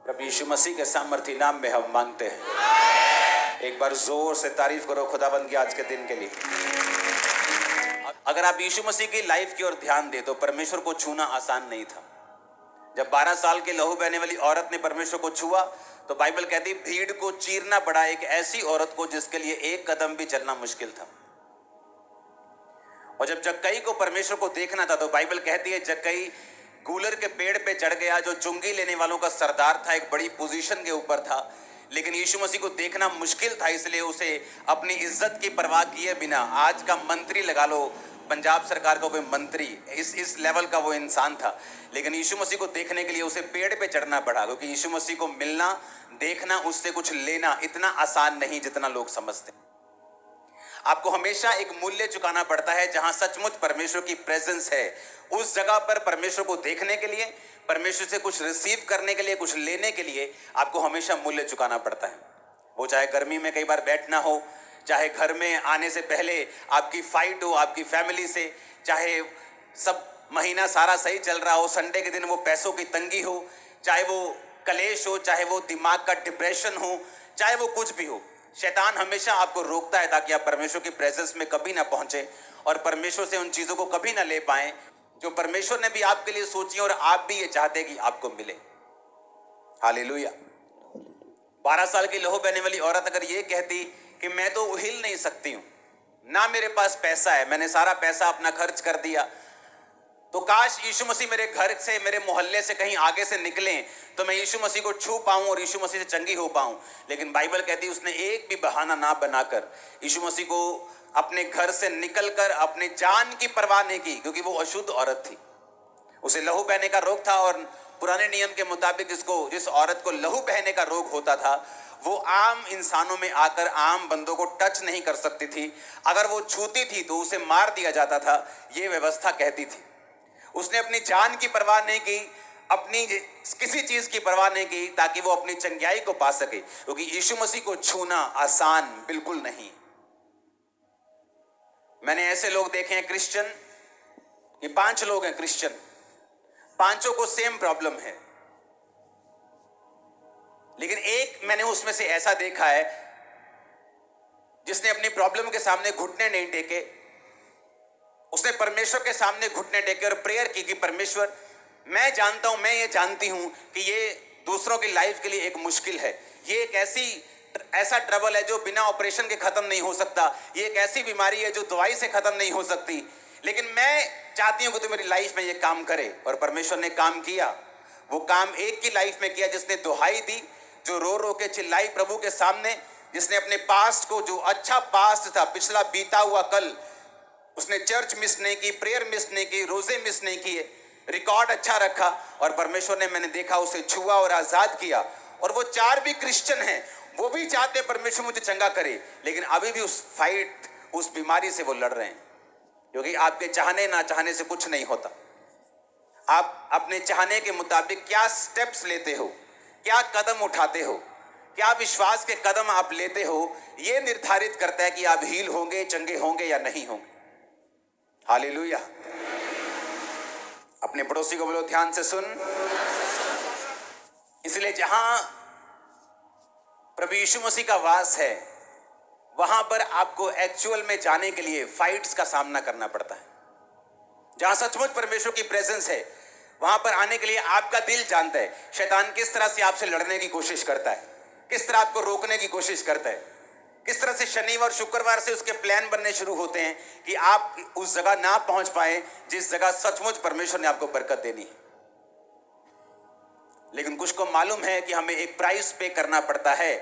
प्रभु यीशु मसीह के सामर्थी नाम में हम मांगते हैं। एक बार जोर से तारीफ करो खुदाबंद की आज के दिन के लिए। अगर आप यीशु मसीह की लाइफ की ओर ध्यान दें तो परमेश्वर को छूना आसान नहीं था। जब 12 साल की लहू बहने वाली औरत ने परमेश्वर को छुआ तो बाइबल कहती भीड़ को चीरना पड़ा एक ऐसी औरत को जिसके लिए एक कदम भी चलना मुश्किल था। और जब जक्कई को परमेश्वर को देखना था तो बाइबल कहती है जक्कई गूलर के पेड़ पे चढ़ गया, जो चुंगी लेने वालों का सरदार था, एक बड़ी पोजीशन के ऊपर था, लेकिन यीशु मसीह को देखना मुश्किल था, इसलिए उसे अपनी इज्जत की परवाह किए बिना, आज का मंत्री लगा लो, पंजाब सरकार का कोई मंत्री, इस लेवल का वो इंसान था, लेकिन यीशु मसीह को देखने के लिए उसे पेड़ पे चढ़ना पड़ा, क्योंकि यीशु मसीह को मिलना, देखना, उससे कुछ लेना इतना आसान नहीं जितना लोग समझते। आपको हमेशा एक मूल्य चुकाना पड़ता है। जहां सचमुच परमेश्वर की प्रेजेंस है उस जगह पर परमेश्वर को देखने के लिए, परमेश्वर से कुछ रिसीव करने के लिए, कुछ लेने के लिए आपको हमेशा मूल्य चुकाना पड़ता है। वो चाहे गर्मी में कई बार बैठना हो, चाहे घर में आने से पहले आपकी फाइट हो आपकी फैमिली से, चाहे सब महीना सारा सही चल रहा हो, संडे के दिन वो पैसों की तंगी हो, चाहे वो कलेश हो, चाहे वो दिमाग का डिप्रेशन हो, चाहे वो कुछ भी हो, शैतान हमेशा आपको रोकता है ताकि आप परमेश्वर की प्रेजेंस में कभी ना पहुंचे और परमेश्वर से उन चीजों को कभी ना ले पाएं जो परमेश्वर ने भी आपके लिए सोची और आप भी ये चाहते कि आपको मिले। हालेलुया। 12 साल की लहू बहने वाली औरत अगर ये कहती कि मैं तो हिल नहीं सकती हूं, ना मेरे पास पैसा है, मैंने सारा पैसा अपना खर्च कर दिया, तो काश यीशु मसीह मेरे घर से, मेरे मोहल्ले से कहीं आगे से निकलें तो मैं यीशु मसीह को छू पाऊं और यीशु मसीह से चंगी हो पाऊं। लेकिन बाइबल कहती है उसने एक भी बहाना ना बनाकर यीशु मसीह को अपने घर से निकलकर अपने जान की परवाह नहीं की, क्योंकि वो अशुद्ध औरत थी, उसे लहू बहने का रोग था। और पुराने नियम के मुताबिक जिस औरत को लहू बहने का रोग होता था वो आम इंसानों में आकर आम बंदों को टच नहीं कर सकती थी। अगर वो छूती थी तो उसे मार दिया जाता था, ये व्यवस्था कहती थी। उसने अपनी जान की परवाह नहीं की, अपनी किसी चीज की परवाह नहीं की ताकि वो अपनी चंगाई को पा सके, क्योंकि यीशु मसीह को छूना आसान बिल्कुल नहीं। मैंने ऐसे लोग देखे हैं क्रिश्चियन, ये 5 लोग हैं क्रिश्चियन, 5 को सेम प्रॉब्लम है, लेकिन एक मैंने उसमें से ऐसा देखा है जिसने अपनी प्रॉब्लम के सामने घुटने नहीं टेके, उसने परमेश्वर के सामने घुटने टेके और प्रेयर की कि परमेश्वर मैं जानता हूं, मैं ये जानती हूं कि ये दूसरों की लाइफ के लिए एक मुश्किल है, ये एक ऐसा ट्रबल है जो बिना ऑपरेशन के खत्म नहीं हो सकता, ये एक ऐसी बीमारी है जो दवाई से खत्म नहीं हो सकती, लेकिन मैं चाहती हूं कि तू मेरी लाइफ में ये काम करे। और परमेश्वर ने काम किया। वो काम एक की लाइफ में किया जिसने दुहाई दी, जो रो रो के चिल्लाई प्रभु के सामने, जिसने अपने पास्ट को, जो अच्छा पास्ट था, पिछला बीता हुआ कल, उसने चर्च मिस नहीं की, प्रेयर मिस नहीं की, रोजे मिस नहीं किए, रिकॉर्ड अच्छा रखा और परमेश्वर ने, मैंने देखा, उसे छुआ और आजाद किया। और वो 4 भी क्रिश्चियन हैं, वो भी चाहते परमेश्वर मुझे चंगा करे, लेकिन अभी भी उस फाइट, उस बीमारी से वो लड़ रहे हैं, क्योंकि आपके चाहने ना चाहने से कुछ नहीं होता। आप अपने चाहने के मुताबिक क्या स्टेप्स लेते हो, क्या कदम उठाते हो, क्या विश्वास के कदम आप लेते हो, यह निर्धारित करता है कि आप हील होंगे, चंगे होंगे या नहीं होंगे। हालेलुया। अपने पड़ोसी को बोलो ध्यान से सुन। इसलिए जहां प्रभु यीशु मसीह का वास है वहां पर आपको एक्चुअल में जाने के लिए फाइट्स का सामना करना पड़ता है। जहां सचमुच परमेश्वर की प्रेजेंस है वहां पर आने के लिए आपका दिल जानता है शैतान किस तरह से आपसे लड़ने की कोशिश करता है, किस तरह आपको रोकने की कोशिश करता है, किस तरह से शनिवार शुक्रवार से उसके प्लान बनने शुरू होते हैं कि आप उस जगह ना पहुंच पाए जिस जगह सचमुच परमेश्वर ने आपको बरकत देनी है। लेकिन कुछ को मालूम है कि हमें एक प्राइस पे करना पड़ता है,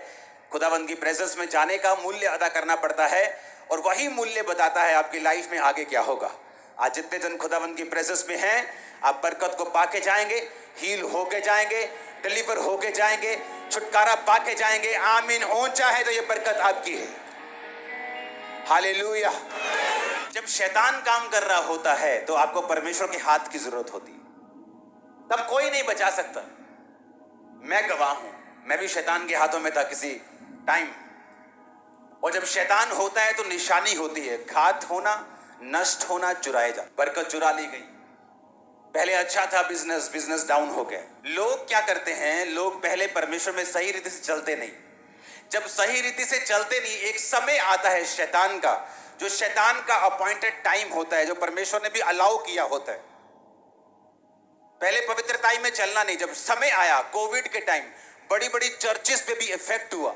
खुदावंद की प्रेजेंस में जाने का मूल्य अदा करना पड़ता है, और वही मूल्य बताता है आपकी लाइफ में आगे क्या होगा। आज जितने जन खुदावंद की प्रेजेंस में हैं, आप बरकत को पाके जाएंगे, हील होके जाएंगे, डिलीवर होके जाएंगे, छुटकारा पाके जाएंगे। आमीन। ऊंचा है तो ये बरकत आपकी है। हालेलुया। जब शैतान काम कर रहा होता है तो आपको परमेश्वर के हाथ की जरूरत होती है, तब कोई नहीं बचा सकता। मैं गवाह हूं, मैं भी शैतान के हाथों में था किसी टाइम, और जब शैतान होता है तो निशानी होती है, घात होना, नष्ट होना, चुराए जा। बरकत चुरा ली गई, पहले अच्छा था बिजनेस, बिजनेस डाउन हो गया। लोग क्या करते हैं, लोग पहले परमेश्वर में सही रीति से चलते नहीं। जब सही रीति से चलते नहीं, एक समय आता है शैतान का, जो शैतान का अपॉइंटेड टाइम होता है, जो परमेश्वर ने भी अलाउ किया होता है। पहले पवित्रताई में चलना नहीं, जब समय आया कोविड के टाइम, बड़ी बड़ी चर्चेस पे भी इफेक्ट हुआ,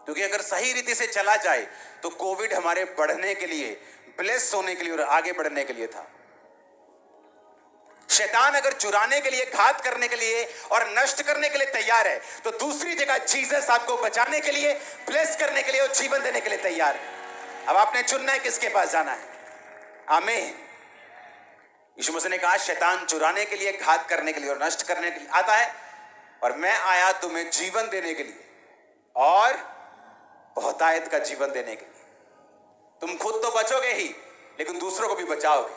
क्योंकि अगर सही रीति से चला जाए तो कोविड हमारे बढ़ने के लिए, ब्लेस होने के लिए और आगे बढ़ने के लिए था। शैतान अगर चुराने के लिए, घात करने के लिए और नष्ट करने के लिए तैयार है, तो दूसरी जगह जीसस आपको बचाने के लिए, ब्लेस करने के लिए और जीवन देने के लिए तैयार है। अब आपने चुनना है किसके पास जाना है। आमीन। यीशु मसीह ने कहा शैतान चुराने के लिए, घात करने के लिए और नष्ट करने के लिए आता है, और मैं आया तुम्हें जीवन देने के लिए और बहुतायत का जीवन देने के लिए। तुम खुद तो बचोगे ही, लेकिन दूसरों को भी बचाओगे।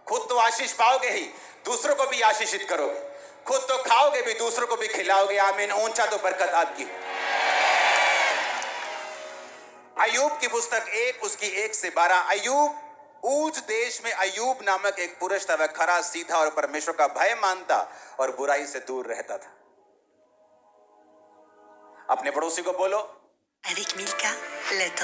खुद तो आशीष पाओगे ही, दूसरों को भी आशीषित करोगे। खुद तो खाओगे भी, दूसरों को भी खिलाओगे। आमीन। ऊंचा तो बरकत आपकी। अय्यूब की पुस्तक 1 उसकी 1 से 12। अय्यूब, ऊज देश में अय्यूब नामक एक पुरुष था। वह खरा, सीधा और परमेश्वर का भय मानता और बुराई से दूर रहता था। अपने पड़ोसी को बोलो, Avec Milka, le temps.